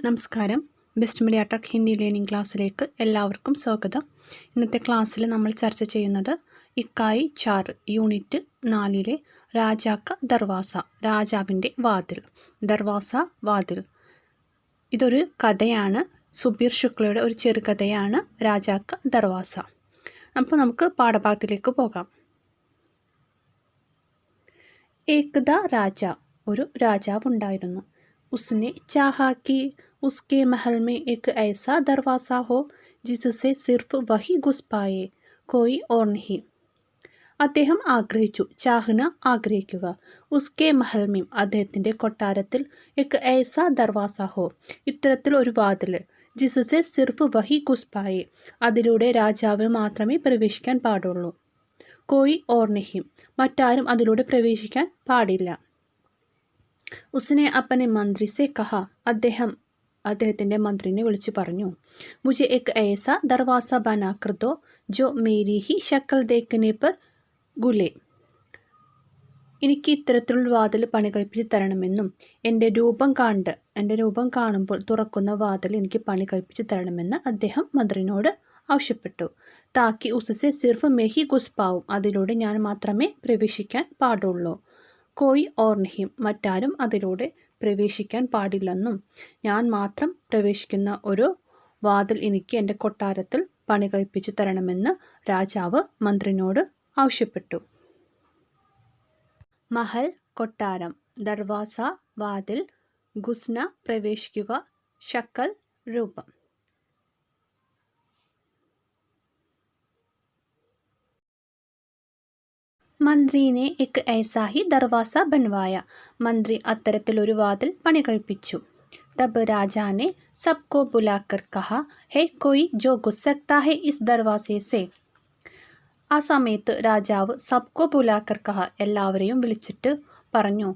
നമസ്കാരം. Best media tech Hindi learning ക്ലാസ്സിലേക്ക് എല്ലാവർക്കും സ്വാഗതം. ഇന്നത്തെ ക്ലാസ്സിൽ നമ്മൾ ചർച്ച ചെയ്യുന്നത് ഇക്കായി 4 യൂണിറ്റ് 4 രാജാക്ക ദർവാസ, രാജാവിൻ്റെ വാതിൽ. ദർവാസ, വാതിൽ. ഇതൊരു കഥയാണ്. സുബീർ ശുക്ലയുടെ ഒരു ചെറുകഥയാണ് രാജാക്ക ദർവാസ. അപ്പോൾ നമുക്ക് പാഠഭാഗത്തിലേക്ക് പോകാം. ഏകദ രാജ, ഒരു രാജാവുണ്ടായിരുന്നു. उसने चाहा कि उसके महल में एक ऐसा दरवाज़ा हो जिससे सिर्फ वही घुस पाए, कोई और नहीं. അദ്ദേഹം ആഗ്രഹിച്ചു. ചാഹ്ന, ആഗ്രഹിക്കുക. ഉസ്കെ മഹൽമീം, അദ്ദേഹത്തിൻ്റെ കൊട്ടാരത്തിൽ. എക് ഐസ ദർവാസ ഹോ, ഇത്തരത്തിൽ ഒരു വാതിൽ. ജിസസെ സിർഫ് വഹി ഘുസ് പായെ, അതിലൂടെ രാജാവ് മാത്രമേ പ്രവേശിക്കാൻ പാടുള്ളൂ. കോയി ഓർ നഹി, മറ്റാരും അതിലൂടെ പ്രവേശിക്കാൻ പാടില്ല. ഉസ്നെ അപ്പനെ മന്ത്രി സെ കഹ, അദ്ദേഹത്തിൻ്റെ മന്ത്രിനെ വിളിച്ചു പറഞ്ഞു. മുझे एक ऐसा दरवाज़ा बना कर दो जो मेरी ही शक्ल देखने पर गुले, എനിക്ക് ഇത്തരത്തിലുള്ള വാതിൽ പണി കഴിപ്പിച്ച് തരണമെന്നും എൻ്റെ രൂപം കാണുമ്പോൾ തുറക്കുന്ന വാതിൽ എനിക്ക് പണി കഴിപ്പിച്ച് തരണമെന്ന് അദ്ദേഹം മന്ത്രിനോട് ആവശ്യപ്പെട്ടു. താക്കി ഉസസെ സിർഫ് മെഹി ഗുസ് പാവും, അതിലൂടെ ഞാൻ മാത്രമേ പ്രവേശിക്കാൻ പാടുള്ളൂ. കോയി ഓർ നഹീം, മറ്റാരും അതിലൂടെ പ്രവേശിക്കാൻ പാടില്ലെന്നും ഞാൻ മാത്രം പ്രവേശിക്കുന്ന ഒരു വാതിൽ എനിക്ക് എൻ്റെ കൊട്ടാരത്തിൽ പണി കഴിപ്പിച്ച് തരണമെന്ന് രാജാവ് മന്ത്രിനോട് ആവശ്യപ്പെട്ടു. മഹൽ, കൊട്ടാരം. ദർവാസ, വാതിൽ. ഗുസ്ന, പ്രവേശിക്കുക. ശക്കൽ, രൂപം. മന്ത്രിനെ എക് ഐസാ ഹി ദർവാസ ബൻവായ, മന്ത്രി അത്തരത്തിലൊരു വാതിൽ പണി കഴിപ്പിച്ചു. തബ് രാജാനെ സബ്കോ ബുലാക്കർ കഹ, ഹേ കോയി ജോ ഘുസ് സക്താ ഹെ ഇസ് ദർവാസെ സെ. ആ സമയത്ത് രാജാവ് സബ്കോ ബുലാക്കർ കഹ, എല്ലാവരെയും വിളിച്ചിട്ട് പറഞ്ഞു.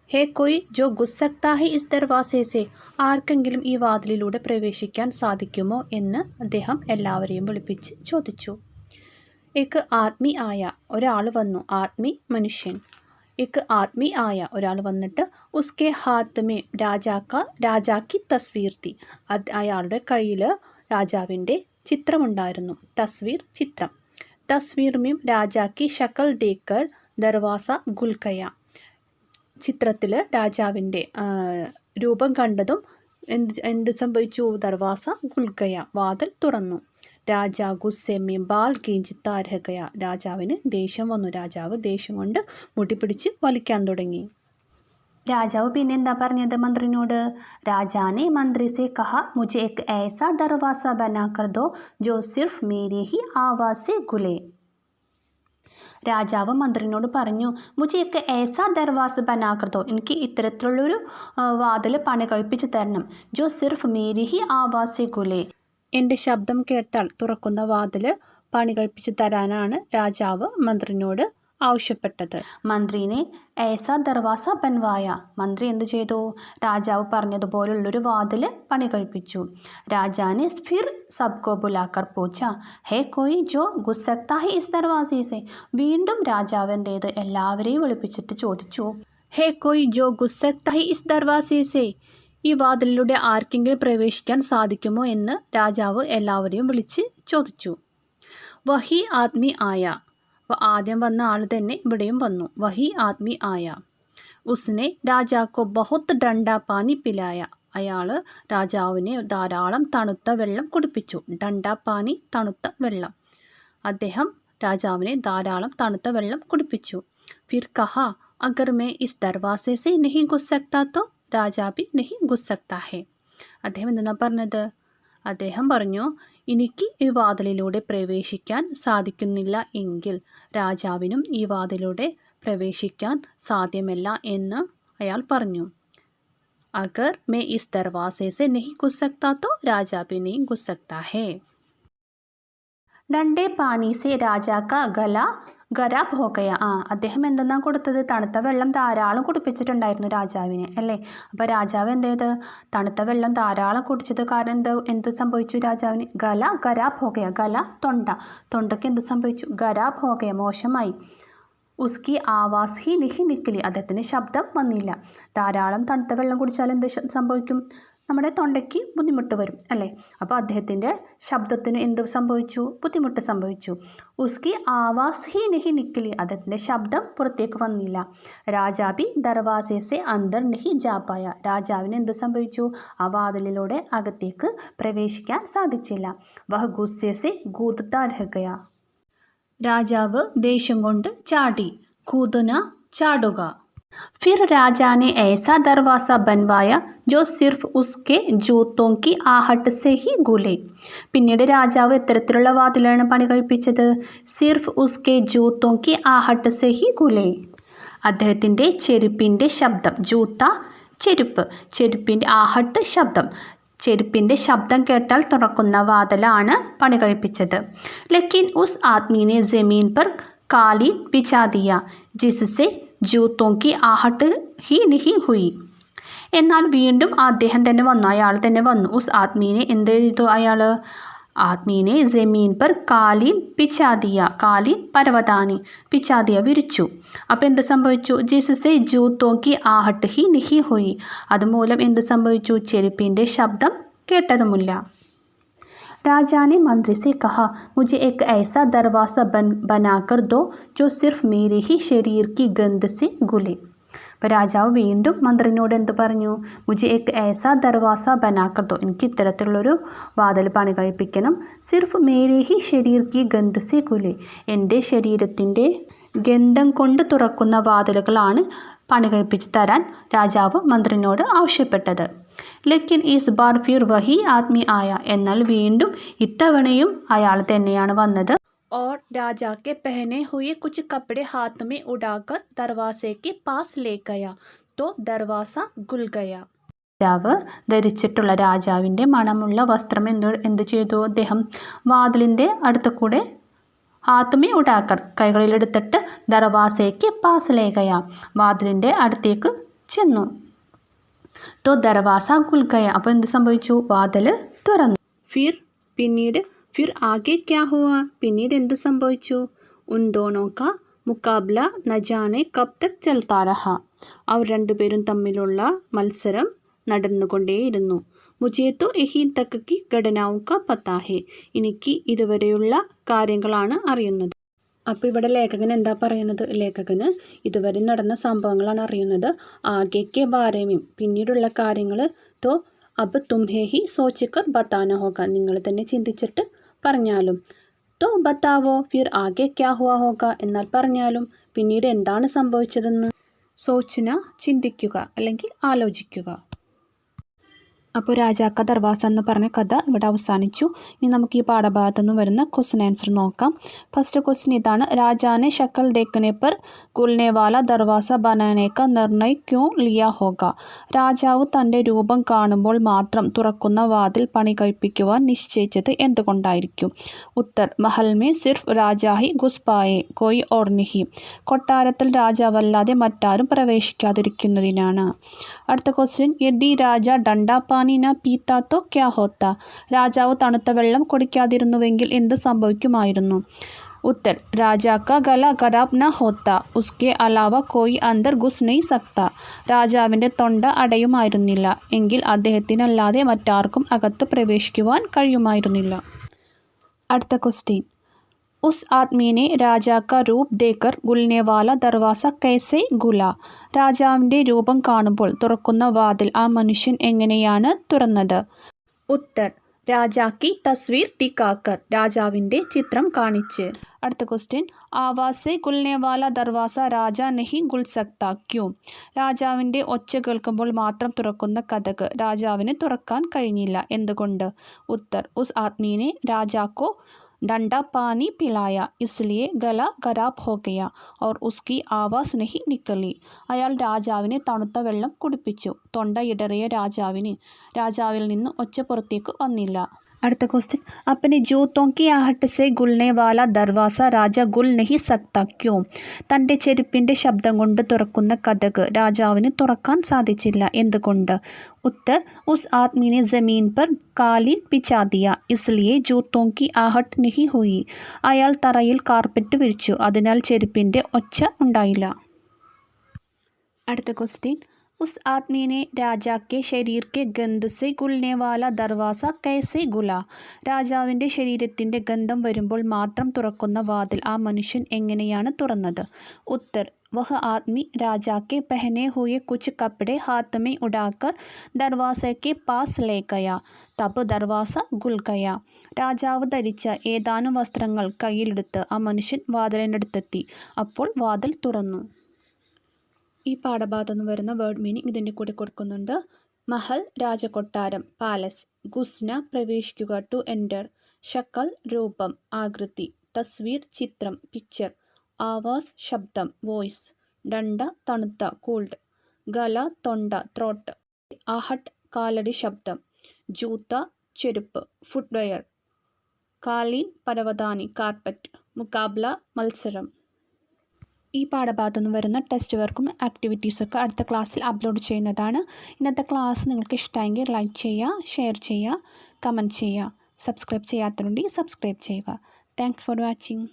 ഹേ കോയി ജോ ഘുസ് സക്താ ഹെ ഇസ് ദർവാസെ സെ, ആർക്കെങ്കിലും ഈ വാതിലിലൂടെ പ്രവേശിക്കാൻ സാധിക്കുമോ എന്ന് അദ്ദേഹം എല്ലാവരെയും വിളിപ്പിച്ച് ചോദിച്ചു. എക് ആദ്മി ആയ, ഒരാൾ വന്നു. ആദ്മി, മനുഷ്യൻ. എക് ആദ്മി ആയ, ഒരാൾ വന്നിട്ട്. ഉസ്കെ ഹാത്ത് മേ രാജാക്കി തസ്വീർ തി, അയാളുടെ കയ്യിൽ രാജാവിൻ്റെ ചിത്രമുണ്ടായിരുന്നു. തസ്വീർ, ചിത്രം. തസ്വീർ മീം രാജാക്കി ഷക്കൽ ദേക്കർ ദർവാസ ഗുൽക്കയ, ചിത്രത്തിൽ രാജാവിൻ്റെ രൂപം കണ്ടതും എന്ത് സംഭവിച്ചു? ദർവാസ ഗുൽക്കയ, വാതിൽ തുറന്നു. രാജാ ഗുസ്സെ മേ ബാൽ ഗീഞ്ചിത്താ രഹ ഗയ, രാജാവിന് ദേഷ്യം വന്നു. രാജാവ് ദേഷ്യം കൊണ്ട് മുട്ടിപ്പിടിച്ച് വലിക്കാൻ തുടങ്ങി. രാജാവ് പിന്നെ എന്താ പറഞ്ഞത് മന്ത്രിനോട്? രാജാനെ മന്ത്രി സെ കഹ, മുझे एक ऐसा दरवाज़ा बना कर दो जो सिर्फ मेरी ही आवाज़ से खुले. രാജാവ് മന്ത്രിനോട് പറഞ്ഞു, മുझे एक ऐसा दरवाज़ा बना कर दो, എനിക്ക് ഇത്തരത്തിലുള്ളൊരു വാതിൽ പണി കഴിപ്പിച്ച് തരണം. ജോ സിർഫ് മേരി ഹി ആവാസ് സെ ഖുലെ, എൻ്റെ ശബ്ദം കേട്ടാൽ തുറക്കുന്ന വാതിൽ പണി കഴിപ്പിച്ച് തരാനാണ് രാജാവ് മന്ത്രിനോട് ആവശ്യപ്പെട്ടത്. മന്ത്രിനെ ഏസാ ദർവാസ ബൻവായ, മന്ത്രി എന്തു ചെയ്തു? രാജാവ് പറഞ്ഞതുപോലുള്ളൊരു വാതിൽ പണി കഴിപ്പിച്ചു. രാജാനെ ഫിർ സബ്കോ ബുലാക്കർ പൂച്ച, ഹേ കോയി ജോ ഘുസ് സക്താ ഹെ ഇസ് ദർവാസെ സെ, വീണ്ടും രാജാവ് എന്ത് ചെയ്ത്? എല്ലാവരെയും വിളിപ്പിച്ചിട്ട് ചോദിച്ചു. ഹേ കോയി ജോ ഘുസ് സക്താ ഹെ ഇസ് ദർവാസെ സെ, ഈ വാതിലിലൂടെ ആർക്കെങ്കിലും പ്രവേശിക്കാൻ സാധിക്കുമോ എന്ന് രാജാവ് എല്ലാവരെയും വിളിച്ച് ചോദിച്ചു. വഹി ആദ്മി ആയ, ആദ്യം വന്ന ആൾ തന്നെ ഇവിടെയും വന്നു. വഹി ആദ്മി ആയ. ഉസ്നെ രാജാക്കോ ബഹുത് ഡണ്ട പാനി പിലായ, അയാൾ രാജാവിനെ ധാരാളം തണുത്ത വെള്ളം കുടിപ്പിച്ചു. ഡണ്ട പാനി, തണുത്ത വെള്ളം. അദ്ദേഹം രാജാവിനെ ധാരാളം തണുത്ത വെള്ളം കുടിപ്പിച്ചു. ഫിർ കഹ, അഗർ മേ ഇസ് ദർവാസെ സെ നഹി ഘുസ് സക്താ തോ രാജാ ബി നഹി ഘുസ് സക്താ ഹെ. അദ്ദേഹം എന്താ പറഞ്ഞത്? അദ്ദേഹം പറഞ്ഞു, എനിക്ക് ഈ വാതിലിലൂടെ പ്രവേശിക്കാൻ സാധിക്കുന്നില്ല എങ്കിൽ രാജാവിനും ഈ വാതിലൂടെ പ്രവേശിക്കാൻ സാധ്യമല്ല എന്ന് അയാൾ പറഞ്ഞു. അഗർ മേ ഇസ് ദർവാസെ സെ നഹി ഘുസ് സക്താ തോ രാജാ ബി നഹി ഘുസ് സക്താ ഹെ. ഡണ്ടേ പാനി സെ രാജാ കാ ഗല ഖരാബ് ഹോ ഗയ. അദ്ദേഹം എന്തെന്നാ കൊടുത്തത്? തണുത്ത വെള്ളം ധാരാളം കുടിപ്പിച്ചിട്ടുണ്ടായിരുന്നു രാജാവിനെ, അല്ലേ? അപ്പോൾ രാജാവ് എന്ത് ചെയ്ത്? തണുത്ത വെള്ളം ധാരാളം കുടിച്ചത് കാരണം എന്ത് സംഭവിച്ചു രാജാവിന്? ഗല ഖരാബ് ഹോ ഗയ. ഗല, തൊണ്ടയ്ക്ക് എന്ത് സംഭവിച്ചു? ഖരാബ് ഹോ ഗയ, മോശമായി. ഉസ്കി ആവാസ് ഹി നിഹി നിക്കലി, അദ്ദേഹത്തിന് ശബ്ദം വന്നില്ല. ധാരാളം തണുത്ത വെള്ളം കുടിച്ചാൽ എന്ത് സംഭവിക്കും? നമ്മുടെ തൊണ്ടയ്ക്ക് ബുദ്ധിമുട്ട് വരും അല്ലേ. അപ്പോൾ അദ്ദേഹത്തിൻ്റെ ശബ്ദത്തിന് എന്ത് സംഭവിച്ചു? ബുദ്ധിമുട്ട് സംഭവിച്ചു. ഉസ്കി ആവാസ് ഹി നഹി നിക്കലി, അദ്ദേഹത്തിൻ്റെ ശബ്ദം പുറത്തേക്ക് വന്നില്ല. രാജാബി ദർവാസെ സെ അന്തർ നഹി ജാ പായ, രാജാവിന് എന്ത് സംഭവിച്ചു? ആ വാതിലിലൂടെ അകത്തേക്ക് പ്രവേശിക്കാൻ സാധിച്ചില്ല. വഹ് ഗുസ്സെ സെ ഗൂദതാ രഹ ഗയ, രാജാവ് ദേഷ്യം കൊണ്ട് ചാടി. കൂദന ചാടുക. फिर राजा ने ऐसा दरवाज़ा बनवाया जो सिर्फ उसके जूतों की आहट से ही खुले. പിന്നീട് രാജാവ് എത്തരത്തിലുള്ള വാതിലാണ് പണി കഴിപ്പിച്ചത്? സിർഫ് ഉസ്കെ ജൂത്തോं की आहट से ही खुले, അദ്ദേഹത്തിൻ്റെ ചെരുപ്പിൻ്റെ ശബ്ദം, ജൂത്ത ചെരുപ്പ്, ചെരുപ്പിൻ്റെ ആഹട്ട് ശബ്ദം, ചെരുപ്പിൻ്റെ ശബ്ദം കേട്ടാൽ തുറക്കുന്ന വാതിലാണ് പണി കഴിപ്പിച്ചത്. ലേക്കിൻ ഉസ് ആദ്മീനെ ജമീൻ पर कालीन बिछा दिया जिससे ജൂത്തോं की आहट ही नहीं हुई. എന്നാൽ വീണ്ടും അദ്ദേഹം തന്നെ വന്നു, അയാൾ തന്നെ വന്നു. ഉസ് ആദ്മീനെ എന്ത് ചെയ്തു? അയാൾ ആദ്മീനെ ജമീൻ पर കാലീൻ പിച്ചാ ദിയ, കാലീൻ പരവതാനി, പിച്ചാ ദിയ വിരിച്ചു. അപ്പോൾ എന്ത് സംഭവിച്ചു? ജിസ്സെ ജൂത്തോं की आहट ही नहीं हुई, അതുമൂലം എന്ത് സംഭവിച്ചു? ചെരുപ്പിൻ്റെ ശബ്ദം കേട്ടതുമില്ല. राजा ने मंत्री से कहा, मुझे एक ऐसा दरवाज़ा बनाकर दो जो सिर्फ मेरे ही शरीर की गंध से खुले. അപ്പോൾ രാജാവ് വീണ്ടും മന്ത്രിനോട് എന്ത് പറഞ്ഞു? മുझे एक ऐसा दरवाज़ा बनाकर दो, എനിക്ക് ഇത്തരത്തിലുള്ളൊരു വാതിൽ പണി കഴിപ്പിക്കണം. സിർഫ് മേരെ ഹി ശരീർ കി ഗന്ധ് സെ ഖുലെ, എൻ്റെ ശരീരത്തിൻ്റെ ഗന്ധം കൊണ്ട് തുറക്കുന്ന വാതിലുകളാണ് പണി കഴിപ്പിച്ച് തരാൻ രാജാവ് മന്ത്രിനോട് ആവശ്യപ്പെട്ടത്. ലേക്കിൻ ഈസ് ബാർ ഫിർ വഹി ആദ്മി ആയ, എന്നാൽ വീണ്ടും ഇത്തവണയും അയാൾ തന്നെയാണ് വന്നത്. और राजा के पहने हुए कुछ कपड़े हाथ में उड़ाकर दरवाजे के पास ले गया तो दरवाजा खुल गया. രാജാവ് ധരിച്ചിട്ടുള്ള രാജാവിൻ്റെ മണമുള്ള വസ്ത്രം എന്ത് ചെയ്തു? അദ്ദേഹം വാതിലിൻ്റെ അടുത്ത് കൂടെ ഹാത്മേ ഉടാക്കർ, കൈകളിലെടുത്തിട്ട് ദർവാസയ്ക്ക് പാസ് ലേ ഗയ, വാതിലിൻ്റെ അടുത്തേക്ക് ചെന്നു. തോ ദർവാസ ഖുൽ ഗയ, അപ്പോൾ എന്ത് സംഭവിച്ചു? വാതിൽ തുറന്നു. ഫിർ പിന്നീട്, ഫിർ ആകെ ക്യാ ഹുവ, പിന്നീട് എന്ത് സംഭവിച്ചു? ഉൻ ദോനോ കാ മുക്കാബ്ല ന ജാനെ കബ് തക് ചൽത്താ രഹ, അവർ രണ്ടുപേരും തമ്മിലുള്ള മത്സരം നടന്നുകൊണ്ടേയിരുന്നു. മുझे तो यही तक की ഘടനാओं का पता है, എനിക്ക് ഇതുവരെയുള്ള കാര്യങ്ങളാണ് അറിയുന്നത്. അപ്പോൾ ഇവിടെ ലേഖകൻ എന്താ പറയുന്നത്? ലേഖകന് ഇതുവരെ നടന്ന സംഭവങ്ങളാണ് അറിയുന്നത്. ആകെക്കെ ബാരേമേം, പിന്നീടുള്ള കാര്യങ്ങൾ. തോ അബ് തുംഹേ ഹി സോച്ചിക്കർ ബത്താന ഹോഗ, നിങ്ങൾ തന്നെ ചിന്തിച്ചിട്ട് പറഞ്ഞാലും. തോ ബത്താവോ ഫിർ ആകെ ക്യാ ഹുവാ ഹോഗ, എന്നാൽ പറഞ്ഞാലും പിന്നീട് എന്താണ് സംഭവിച്ചതെന്ന്. സോച്ചന ചിന്തിക്കുക അല്ലെങ്കിൽ ആലോചിക്കുക. അപ്പോൾ രാജാക്ക ദർവാസ എന്ന് പറഞ്ഞ കഥ ഇവിടെ അവസാനിച്ചു. ഇനി നമുക്ക് ഈ പാഠഭാഗത്തു നിന്ന് വരുന്ന ക്വസ്റ്റ്യൻ ആൻസർ നോക്കാം. ഫസ്റ്റ് ക്വസ്റ്റ്യൻ ഇതാണ്, രാജാനെ ശക്കൽ ദേഖനെ पर खुलने वाला दरवाज़ा बनाने का निर्णय क्यों लिया होगा? രാജാവ് തൻ്റെ രൂപം കാണുമ്പോൾ മാത്രം തുറക്കുന്ന വാതിൽ പണി കഴിപ്പിക്കുവാൻ നിശ്ചയിച്ചത് എന്തുകൊണ്ടായിരിക്കും? Uttar, Mahal may സിർഫ് Raja he ഘുസ് പായേ Koi or നിഹി, കൊട്ടാരത്തിൽ രാജാവല്ലാതെ മറ്റാരും പ്രവേശിക്കാതിരിക്കുന്നതിനാണ്. അടുത്ത ക്വസ്റ്റ്യൻ, യദി രാജ ഡണ്ടാ പാനി ന പീത്ത തോ ക്യാ ഹോത്ത, രാജാവ് തണുത്ത വെള്ളം കുടിക്കാതിരുന്നുവെങ്കിൽ എന്ത് സംഭവിക്കുമായിരുന്നു? उत्तर, राजा का गला खराब न होता, उसके अलावा कोई अंदर घुस नहीं सकता, രാജാവിൻ്റെ തൊണ്ട അടയുമായിരുന്നില്ല, എങ്കിൽ അദ്ദേഹത്തിനല്ലാതെ മറ്റാർക്കും അകത്ത് പ്രവേശിക്കുവാൻ കഴിയുമായിരുന്നില്ല. അടുത്ത ക്വസ്റ്റ്യൻ, उस आदमी ने राजा का रूप देखकर खुलने वाला दरवाज़ा कैसे खुला? രാജാവിൻ്റെ രൂപം കാണുമ്പോൾ തുറക്കുന്ന വാതിൽ ആ മനുഷ്യൻ എങ്ങനെയാണ് തുറന്നത്? ഉത്തർ, രാജാക്കി തസ്വീർ ടിക്കാക്കർ, രാജാവിൻ്റെ ചിത്രം കാണിച്ച്. അടുത്ത ക്വസ്റ്റ്യൻ, ആവാസ് സെ ഖുൽനെ വാല ദർവാസ രാജ നഹി ഖുൽ സക്ത ക്യൂ, രാജാവിൻ്റെ ഒച്ച കേൾക്കുമ്പോൾ മാത്രം തുറക്കുന്ന കതക് രാജാവിന് തുറക്കാൻ കഴിഞ്ഞില്ല, എന്തുകൊണ്ട്? ഉത്തർ, ഉസ് ആദ്മീനെ രാജാക്കോ डंडा पानी पिलाया इसलिए गला खराब हो गया और उसकी आवाज़ नहीं निकली, അയാൾ രാജാവിനെ തണുത്ത വെള്ളം കുടിപ്പിച്ചു, തൊണ്ട ഇടറിയ രാജാവിൽ നിന്ന് ഒച്ച പുറത്തേക്ക് വന്നില്ല. അടുത്ത ക്വസ്റ്റ്യൻ, अपने जूतों की आहट से खुलने वाला दरवाज़ा राजा खुल नहीं सकता क्यों? തൻ്റെ ചെരുപ്പിൻ്റെ ശബ്ദം കൊണ്ട് തുറക്കുന്ന കതക് രാജാവിന് തുറക്കാൻ സാധിച്ചില്ല, എന്തുകൊണ്ട്? उत्तर, उस आदमी ने ज़मीन पर कालीन बिछा दिया इसलिए जूतों की आहट नहीं हुई, അയാൾ തറയിൽ കാർപ്പറ്റ് വിരിച്ചു, അതിനാൽ ചെരുപ്പിൻ്റെ ഒച്ച ഉണ്ടായില്ല. അടുത്ത ക്വസ്റ്റ്യൻ, उस आदमी ने രാജാ के शरीर के गंध से गुलने वाला दरवाज़ा कैसे गुला? രാജാവിൻ്റെ ശരീരത്തിൻ്റെ ഗന്ധം വരുമ്പോൾ മാത്രം തുറക്കുന്ന വാതിൽ ആ മനുഷ്യൻ എങ്ങനെയാണ് തുറന്നത്? ഉത്തർ वह आदमी राजा के पहने हुए कुछ कपड़े हाथ में उड़ाकर दरवाजे के पास ले गया तब दरवाज़ा गुल गया. രാജാവ് ധരിച്ച ഏതാനും വസ്ത്രങ്ങൾ കയ്യിലെടുത്ത് ആ മനുഷ്യൻ വാതിലിനടുത്തെത്തി. അപ്പോൾ വാതിൽ തുറന്നു. ഈ പാഠഭാഗത്ത് നിന്ന് വരുന്ന വേർഡ് മീനിങ് ഇതിൻ്റെ കൂടെ കൊടുക്കുന്നുണ്ട്. മഹൽ രാജകൊട്ടാരം, പാലസ്. ഗുസ്ന പ്രവേശിക്കുക, ടു എൻ്റർ. ഷക്കൽ രൂപം, ആകൃതി. തസ്വീർ ചിത്രം, പിക്ചർ. ആവാസ് ശബ്ദം, വോയിസ്. ഡണ്ട തണുത്ത, കൂൾഡ്. ഗല തൊണ്ട, ത്രോട്ട്. ആഹട്ട് കാലടി ശബ്ദം. ജൂത്ത ചെരുപ്പ്, ഫുട്വെയർ. കാലീൻ പരവതാനി, കാർപ്പറ്റ്. മുക്കാബ്ല മത്സരം. ഈ പാഠഭാഗത്തു നിന്ന് വരുന്ന ടെസ്റ്റ് വർക്കും ആക്ടിവിറ്റീസൊക്കെ അടുത്ത ക്ലാസ്സിൽ അപ്ലോഡ് ചെയ്യുന്നതാണ്. ഇന്നത്തെ ക്ലാസ് നിങ്ങൾക്ക് ഇഷ്ടമെങ്കിൽ ലൈക്ക് ചെയ്യുക, ഷെയർ ചെയ്യുക, കമൻറ്റ് ചെയ്യുക. സബ്സ്ക്രൈബ് ചെയ്യാത്തതുണ്ടെങ്കിൽ സബ്സ്ക്രൈബ് ചെയ്യുക. Thanks for watching.